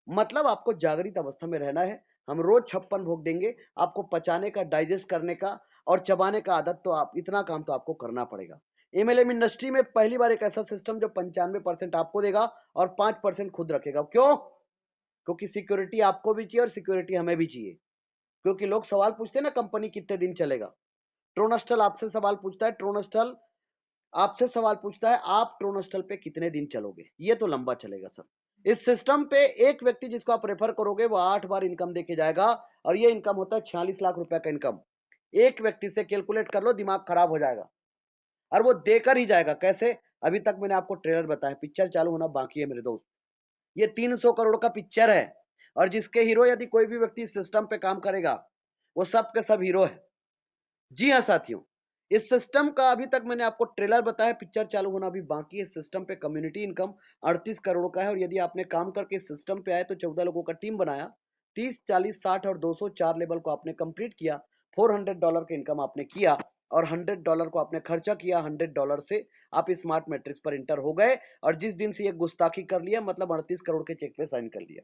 मतलब आपको जागृत अवस्था में रहना है। हम रोज 56 भोग देंगे, आपको पचाने का, डाइजेस्ट करने का और चबाने का आदत, तो आप इतना काम तो आपको करना पड़ेगा। एमएलएम इंडस्ट्री में पहली बार एक ऐसा सिस्टम जो 95% आपको देगा और 5% खुद रखेगा। क्यों? क्योंकि सिक्योरिटी आपको भी चाहिए और सिक्योरिटी हमें भी चाहिए। क्योंकि लोग सवाल पूछते हैं ना, कंपनी कितने दिन चलेगा। ट्रोनस्टल आपसे सवाल पूछता है, ट्रोनस्टल आपसे सवाल पूछता है आप ट्रोनस्टल पे कितने दिन चलोगे। ये तो लंबा चलेगा सर। इस सिस्टम पे एक व्यक्ति जिसको आप रेफर करोगे वो 8 बार इनकम देके जाएगा और ये इनकम होता है 46 लाख रुपए का इनकम। एक व्यक्ति से कैलकुलेट कर लो, दिमाग खराब हो जाएगा। और वो देकर ही जाएगा। कैसे? अभी तक मैंने आपको ट्रेलर बताया, पिक्चर चालू होना बाकी है मेरे दोस्त। ये 300 करोड़ का पिक्चर है और जिसके हीरो यदि कोई भी व्यक्ति इस सिस्टम पे काम करेगा वो सब के सब हीरो है। जी हाँ साथियों, इस सिस्टम का अभी तक मैंने आपको ट्रेलर बताया, पिक्चर चालू होना अभी बाकी है। सिस्टम पे कम्युनिटी इनकम 38 करोड़ का है और यदि आपने काम करके इस सिस्टम पे आए तो 14 लोगों का टीम बनाया, 30, 40, 60 और 204 लेवल को आपने कंप्लीट किया, $400 का इनकम आपने किया और $100 को आपने खर्चा किया। $100 से आप स्मार्ट मैट्रिक्स पर इंटर हो गए और जिस दिन से ये गुस्ताखी कर लिया, मतलब 38 करोड़ के चेक पे साइन कर लिया।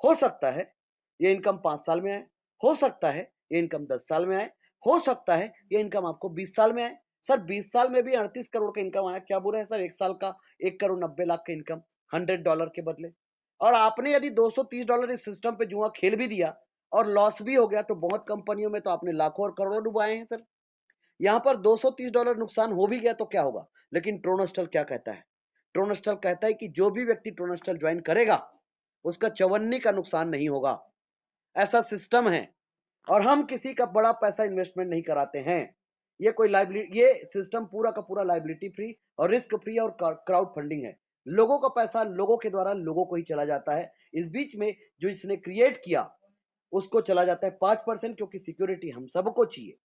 हो सकता है ये इनकम 5 साल में आए, हो सकता है ये इनकम 10 साल में आए, हो सकता है ये इनकम आपको 20 साल में आए। सर 20 साल में भी 38 करोड़ का इनकम आया, क्या बुरा है सर? एक साल का 1,90,00,000 का इनकम $100 के बदले। और आपने यदि $230 इस सिस्टम पे जुआ खेल भी दिया और लॉस भी हो गया तो बहुत कंपनियों में तो आपने लाखों और करोड़ों डुबाए हैं सर। यहाँ पर $230 नुकसान हो भी गया तो क्या होगा? लेकिन ट्रोनस्टल क्या कहता है? ट्रोनस्टल कहता है कि जो भी व्यक्ति ट्रोनस्टल ज्वाइन करेगा उसका चवन्नी का नुकसान नहीं होगा। ऐसा सिस्टम है और हम किसी का बड़ा पैसा इन्वेस्टमेंट नहीं कराते हैं। ये कोई लाइबिलिटी, ये सिस्टम पूरा का पूरा लाइबिलिटी फ्री और रिस्क फ्री और क्राउड फंडिंग है। लोगों का पैसा लोगों के द्वारा लोगों को ही चला जाता है। इस बीच में जो इसने क्रिएट किया उसको चला जाता है 5%, क्योंकि सिक्योरिटी हम सबको चाहिए।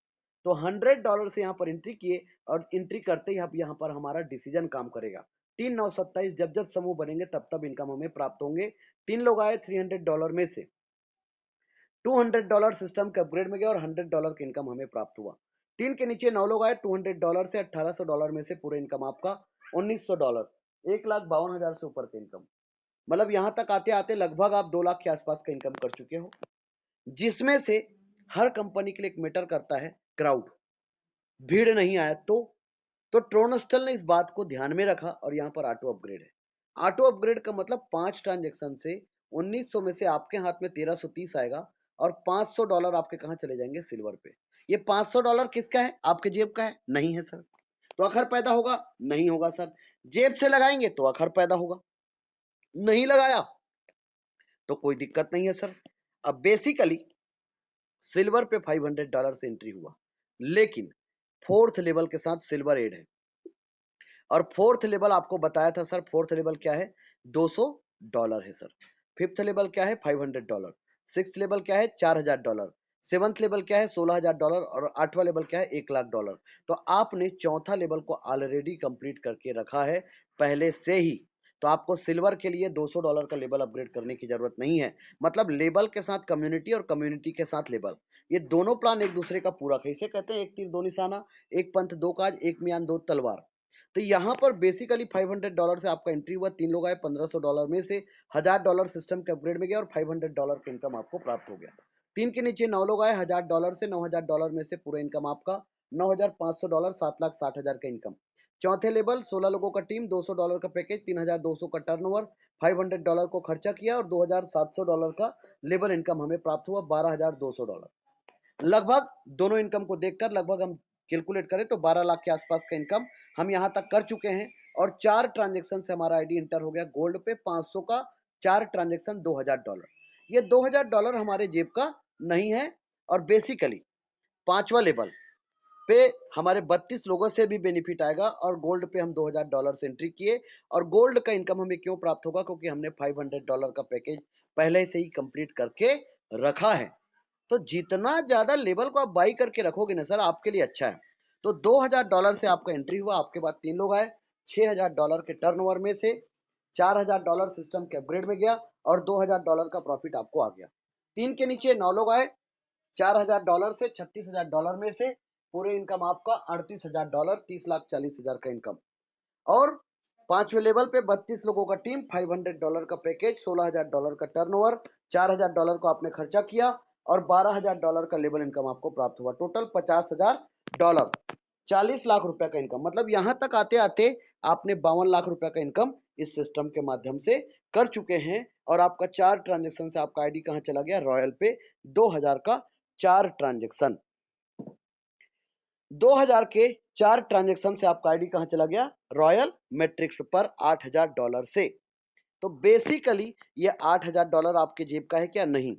तो $100 से यहाँ पर एंट्री किए और एंट्री करते ही अब यहाँ पर हमारा डिसीजन काम करेगा। 3,927 जब जब समूह बनेंगे तब तब इनकम हमें प्राप्त होंगे। 3 लोग आए $300 में से, $200 सिस्टम के अपग्रेड में गया और $100 का इनकम हमें प्राप्त हुआ। 3 के नीचे 9 लोग आए, $200 से $1,800 में से पूरे इनकम आपका $1,900, 1,52,000 से ऊपर का इनकम। मतलब यहाँ तक आते आते लगभग आप 2 लाख के आसपास का इनकम कर चुके हो, जिसमें से हर कंपनी के लिए एक मैटर करता है क्राउड। भीड़ नहीं आया तो ट्रोनस्टल ने इस बात को ध्यान में रखा और यहाँ पर ऑटो अपग्रेड है। ऑटो अपग्रेड का मतलब 5 ट्रांजेक्शन से 1900 में से आपके हाथ में 1330 आएगा और $500 आपके कहाँ चले जाएंगे? सिल्वर पे। ये $500 किसका है? आपके जेब का है? नहीं है सर। तो अखर पैदा होगा? नहीं होगा सर। जेब से लगाएंगे तो अखर पैदा होगा, नहीं लगाया तो कोई दिक्कत नहीं है सर। अब बेसिकली सिल्वर पे $500 से एंट्री हुआ, लेकिन फोर्थ लेवल के साथ सिल्वर एड है। और फोर्थ लेवल आपको बताया था सर, फोर्थ लेवल क्या है? $200 है सर। फिफ्थ लेवल क्या है? $500। सिक्स लेवल क्या है? $4,000। सेवंथ लेवल क्या है? $16,000 और आठवां लेवल क्या है? $1,00,000। तो आपने चौथा लेवल को ऑलरेडी कंप्लीट करके रखा है पहले से ही। तो आपको सिल्वर के लिए $200 का लेवल अपग्रेड करने की जरूरत नहीं है। मतलब लेवल के साथ कम्युनिटी और कम्युनिटी के साथ लेवल, ये दोनों प्लान एक दूसरे का पूरक है। इसे कहते हैं एक तीर दो निशाना, एक पंथ दो काज, एक मियान दो तलवार। तो यहाँ पर बेसिकली $500 से आपका एंट्री हुआ, 3 लोग आए, $1,500 में से $1,000 सिस्टम के अपग्रेड में गया और $500 का इनकम आपको प्राप्त हो गया। 3 के नीचे 9 लोग आए, $1,000 से $9,000 में से पूरा इनकम आपका $9,500, $7,60,000 का इनकम। चौथे लेवल 16 लोगों का टीम, $200 का पैकेज, 3,200 का टर्नओवर, $500 को खर्चा किया और $2,700 का लेवल इनकम हमें प्राप्त हुआ, $12,200। लगभग दोनों इनकम को देखकर लगभग हम कैलकुलेट करें तो 12 लाख के आसपास का इनकम हम यहाँ तक कर चुके हैं। और 4 ट्रांजेक्शन से हमारा आईडी इंटर हो गया गोल्ड पे 500 का, 4 ट्रांजेक्शन $2,000। ये $2,000 हमारे जेब का नहीं है। और बेसिकली 5वां लेवल पे हमारे 32 लोगों से भी बेनिफिट आएगा। और गोल्ड पे हम $2,000 से एंट्री किए। और गोल्ड का इनकम हमें क्यों प्राप्त होगा? क्योंकि हमने $500 का पैकेज पहले से ही कंप्लीट करके रखा है। तो जितना ज्यादा लेवल को आप बाई करके रखोगे ना सर, आपके लिए अच्छा है। तो $2,000 से आपका एंट्री हुआ, आपके बाद 3 लोग आए, $6,000 के टर्नओवर में से $4,000 सिस्टम के अपग्रेड में गया और $2,000 का प्रॉफिट आपको आ गया। 3 के नीचे 9 लोग आए, $4,000 से $36,000 में से पूरे इनकम आपका $38,000, $30,40,000 का इनकम। और 5वें लेवल पे 32 लोगों का टीम, $500 का पैकेज, $16,000 का टर्नओवर, $4,000 को आपने खर्चा किया और $12,000 का लेवल इनकम आपको प्राप्त हुआ। टोटल $50,000, 40 लाख रुपए का इनकम। मतलब यहां तक आते आते आपने 52 लाख रुपए का इनकम इस सिस्टम के माध्यम से कर चुके हैं। और आपका 4 ट्रांजेक्शन से आपका आईडी कहां चला गया? रॉयल पे 2000 का 4 ट्रांजेक्शन। 2000 के 4 ट्रांजेक्शन से आपका आईडी कहां चला गया? रॉयल मैट्रिक्स पर $8,000 से। तो बेसिकली ये $8,000 आपके जेब का है क्या? नहीं।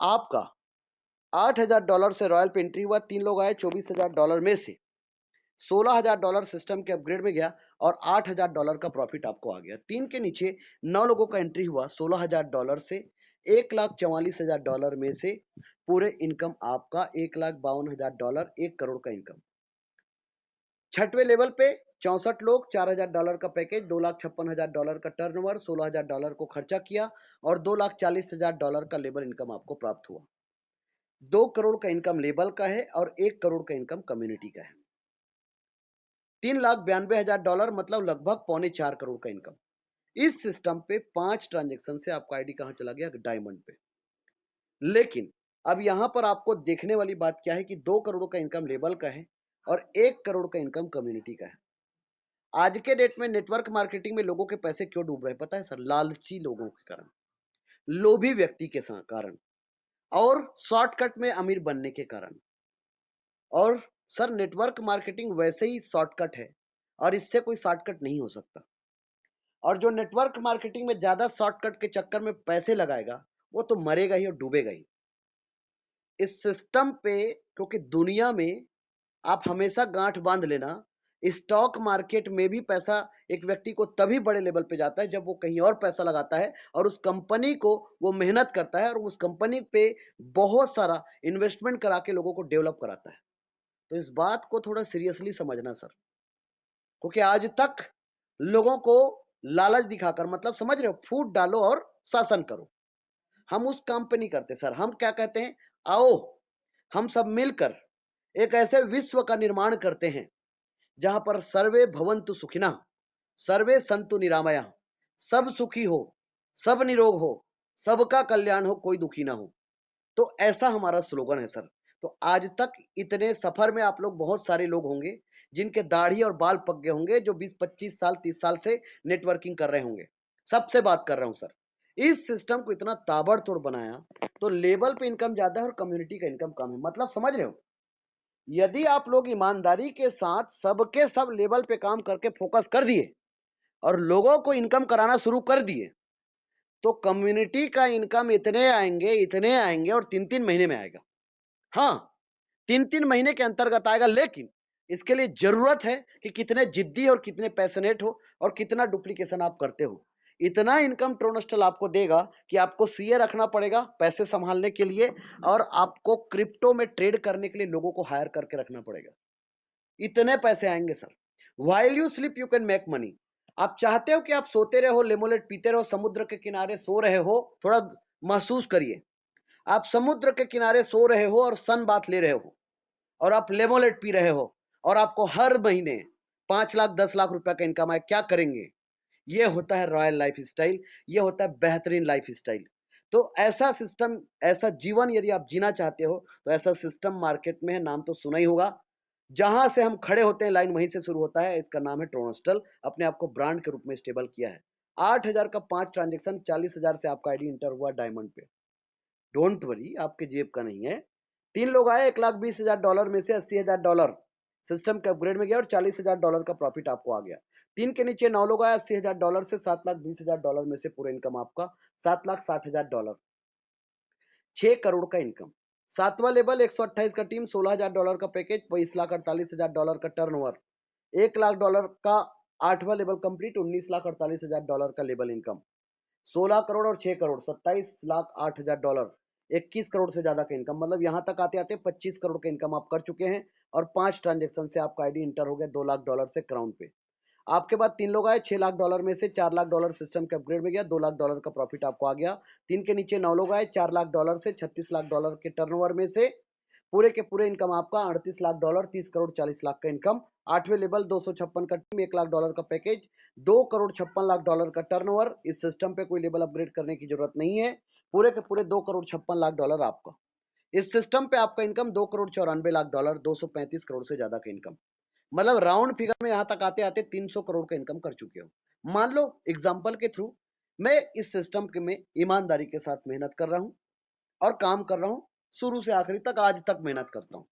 आपका $8,000 से रॉयल पे एंट्री हुआ, 3 लोग आए, $24,000 में से $16,000 सिस्टम के अपग्रेड में गया और $8,000 का प्रॉफिट आपको आ गया। 3 के नीचे 9 लोगों का एंट्री हुआ, $16,000 से $1,44,000 में से पूरे इनकम आपका $1,52,000, 1 करोड़ का इनकम। 6वें लेवल पे 64 लोग, $4,000 का पैकेज, $2,56,000 का टर्नओवर, $16,000 को खर्चा किया और $2,40,000 का लेवल इनकम आपको प्राप्त हुआ। 2 करोड़ का इनकम लेवल का है और 1 करोड़ का इनकम कम्युनिटी का है। $3,92,000 मतलब लगभग पौने 4 करोड़ का इनकम। इस सिस्टम पे 5 ट्रांजेक्शन से आपका आईडी कहां चला गया? डायमंड पे। लेकिन अब यहां पर आपको देखने वाली बात क्या है कि 2 करोड़ का इनकम लेवल का है और 1 करोड़ का इनकम कम्युनिटी का है। आज के डेट में नेटवर्क मार्केटिंग में लोगों के पैसे क्यों डूब रहे हैं पता है सर? लालची लोगों के कारण, लोभी व्यक्ति के कारण और शॉर्टकट में अमीर बनने के कारण। और सर नेटवर्क मार्केटिंग वैसे ही शॉर्टकट है और इससे कोई शॉर्टकट नहीं हो सकता। और जो नेटवर्क मार्केटिंग में ज्यादा शॉर्टकट के चक्कर में पैसे लगाएगा वो तो मरेगा ही और डूबेगा ही। इस सिस्टम पे क्योंकि दुनिया में आप हमेशा गांठ बांध लेना, स्टॉक मार्केट में भी पैसा एक व्यक्ति को तभी बड़े लेवल पे जाता है जब वो कहीं और पैसा लगाता है और उस कंपनी को वो मेहनत करता है और उस कंपनी पे बहुत सारा इन्वेस्टमेंट करा के लोगों को डेवलप कराता है। तो इस बात को थोड़ा सीरियसली समझना सर, क्योंकि आज तक लोगों को लालच दिखाकर, मतलब समझ रहे हो, फूट डालो और शासन करो। हम उस काम पे नहीं करते सर। हम क्या कहते हैं? आओ हम सब मिलकर एक ऐसे विश्व का निर्माण करते हैं जहां पर सर्वे भवन्तु सुखिनः, सर्वे संतु निरामया, सब सुखी हो, सब निरोग हो, सबका कल्याण हो, कोई दुखी ना हो। तो ऐसा हमारा स्लोगन है सर। तो आज तक इतने सफर में आप लोग, बहुत सारे लोग होंगे जिनके दाढ़ी और बाल पक गए होंगे, जो 20-25 साल 30 साल से नेटवर्किंग कर रहे होंगे। सबसे बात कर रहा हूं सर। इस सिस्टम को इतना ताबड़तोड़ बनाया तो लेवल पे इनकम ज्यादा है और कम्युनिटी का इनकम कम है। मतलब समझ रहे हो? यदि आप लोग ईमानदारी के साथ सबके सब लेवल पे काम करके फोकस कर दिए और लोगों को इनकम कराना शुरू कर दिए तो कम्युनिटी का इनकम इतने आएंगे और 3-3 महीने में आएगा। हाँ, 3-3 महीने के अंतर्गत आएगा। लेकिन इसके लिए जरूरत है कि कितने जिद्दी और कितने पैशनेट हो और कितना डुप्लीकेशन आप करते हो। इतना इनकम ट्रोनस्टल आपको देगा कि आपको सीए रखना पड़ेगा पैसे संभालने के लिए और आपको क्रिप्टो में ट्रेड करने के लिए लोगों को हायर करके रखना पड़ेगा। इतने पैसे आएंगे sir. While you sleep you can make money. आप चाहते हो कि आप सोते रहो, लेमोनेड पीते रहो, समुद्र के किनारे सो रहे हो, थोड़ा महसूस करिए। आप समुद्र के किनारे सो रहे हो और सन बात ले रहे हो और आप लेमोनेड पी रहे हो और आपको हर महीने 5 लाख 10 लाख रुपए का इनकम है। क्या करेंगे? ये होता है रॉयल लाइफ स्टाइल, ये होता है बेहतरीन लाइफ स्टाइल। तो ऐसा सिस्टम, ऐसा जीवन यदि आप जीना चाहते हो तो ऐसा सिस्टम मार्केट में है, नाम तो सुना ही होगा। जहां से हम खड़े होते हैं लाइन वहीं से शुरू होता है। इसका नाम है ट्रोनस्टल। अपने आप को ब्रांड के रूप में स्टेबल किया है। 8,000 का 5 ट्रांजेक्शन, 40,000 से आपका आईडी इंटर हुआ डायमंड पे। डोंट वरी, आपके जेब का नहीं है। 3 लोग आए, $1,20,000 में से $80,000 सिस्टम के अपग्रेड में गया और $40,000 का प्रॉफिट आपको आ गया। 3 के नीचे 9 लोग आए, $80,000 से $7,20,000 में से पूरा इनकम आपका $7,60,000, 6 करोड़ का इनकम। 7वां लेवल 128 का टीम, $16,000 का पैकेज, $22,48,000 का टर्नओवर, $1,00,000 का 8वां लेवल कंप्लीट, $19,48,000 का लेवल इनकम। 16 करोड़ और 6 करोड़, $27,08,000, 21 करोड़ से ज्यादा का इनकम। मतलब यहां तक आते आते 25 करोड़ का इनकम आप कर चुके हैं और 5 ट्रांजेक्शन से आपका आईडी इंटर हो गया $2,00,000 से क्राउन पे। आपके बाद 3 लोग आए, $6,00,000 में से $4,00,000 सिस्टम के अपग्रेड में गया, $2,00,000 का प्रॉफिट आपको आ गया। 3 के नीचे 9 लोग आए, $4,00,000 से $36,00,000 के टर्नओवर में से पूरे के पूरे इनकम आपका $38,00,000, 30 करोड़ 40 लाख का इनकम। 8वें लेवल 256 का टीम, $1,00,000 का पैकेज, 2 करोड़ 56 लाख डॉलर का टर्नओवर। इस सिस्टम पे कोई लेवल अपग्रेड करने की जरूरत नहीं है। पूरे के पूरे 2 करोड़ 56 लाख डॉलर आपका। इस सिस्टम पे आपका इनकम $2 करोड़ 94 लाख डॉलर, 235 करोड़ से ज्यादा का इनकम। मतलब राउंड फिगर में यहां तक आते आते 300 करोड़ का इनकम कर चुके हो। मान लो एग्जाम्पल के थ्रू मैं इस सिस्टम के में ईमानदारी के साथ मेहनत कर रहा हूं और काम कर रहा हूं, शुरू से आखिरी तक आज तक मेहनत करता हूं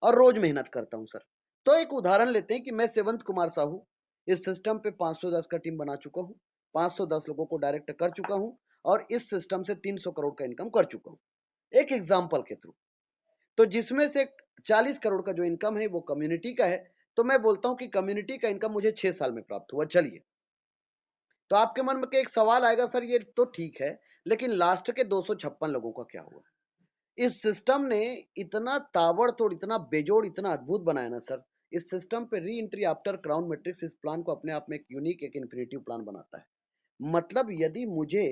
और रोज मेहनत करता हूं सर। तो एक उदाहरण लेते हैं कि मैं सेवंत कुमार साहू इस सिस्टम पे 510 का टीम बना चुका हूं, 510 लोगों को डायरेक्ट कर चुका हूं और इस सिस्टम से 300 करोड़ का इनकम कर चुका हूं एक एग्जाम्पल के थ्रू। तो जिसमें से 40 करोड़ का जो इनकम है वो कम्युनिटी का है। तो मैं बोलता हूं कि कम्युनिटी का इनकम मुझे 6 साल में प्राप्त हुआ। चलिए, तो आपके मन में एक सवाल आएगा, सर ये तो ठीक है, लेकिन लास्ट के 256 लोगों का क्या हुआ? इस सिस्टम ने इतना ताबड़तोड़, इतना बेजोड़, इतना अद्भुत बनाया ना सर। इस सिस्टम पे re entry after crown matrix इस प्लान को अपने आप में एक यूनिक, एक इन्फिनिटिव प्लान बनाता है। मतलब यदि मुझे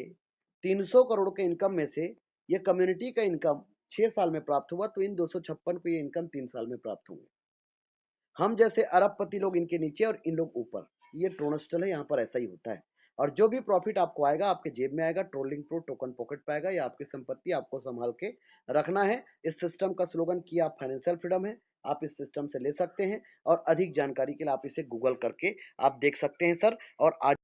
300 करोड़ के इनकम में से ये कम्युनिटी का इनकम 6 साल में प्राप्त हुआ, तो इन 256 को ये इनकम 3 साल में प्राप्त होंगे। हम जैसे अरबपति लोग इनके नीचे और इन लोग ऊपर। ये ट्रोनस्टल है, यहाँ पर ऐसा ही होता है। और जो भी प्रॉफिट आपको आएगा आपके जेब में आएगा, ट्रोलिंग प्रो टोकन पॉकेट पाएगा, या आपकी संपत्ति आपको संभाल के रखना है। इस सिस्टम का स्लोगन की आप फाइनेंशियल फ्रीडम है। आप इस सिस्टम से ले सकते हैं और अधिक जानकारी के लिए आप इसे गूगल करके आप देख सकते हैं सर। और आज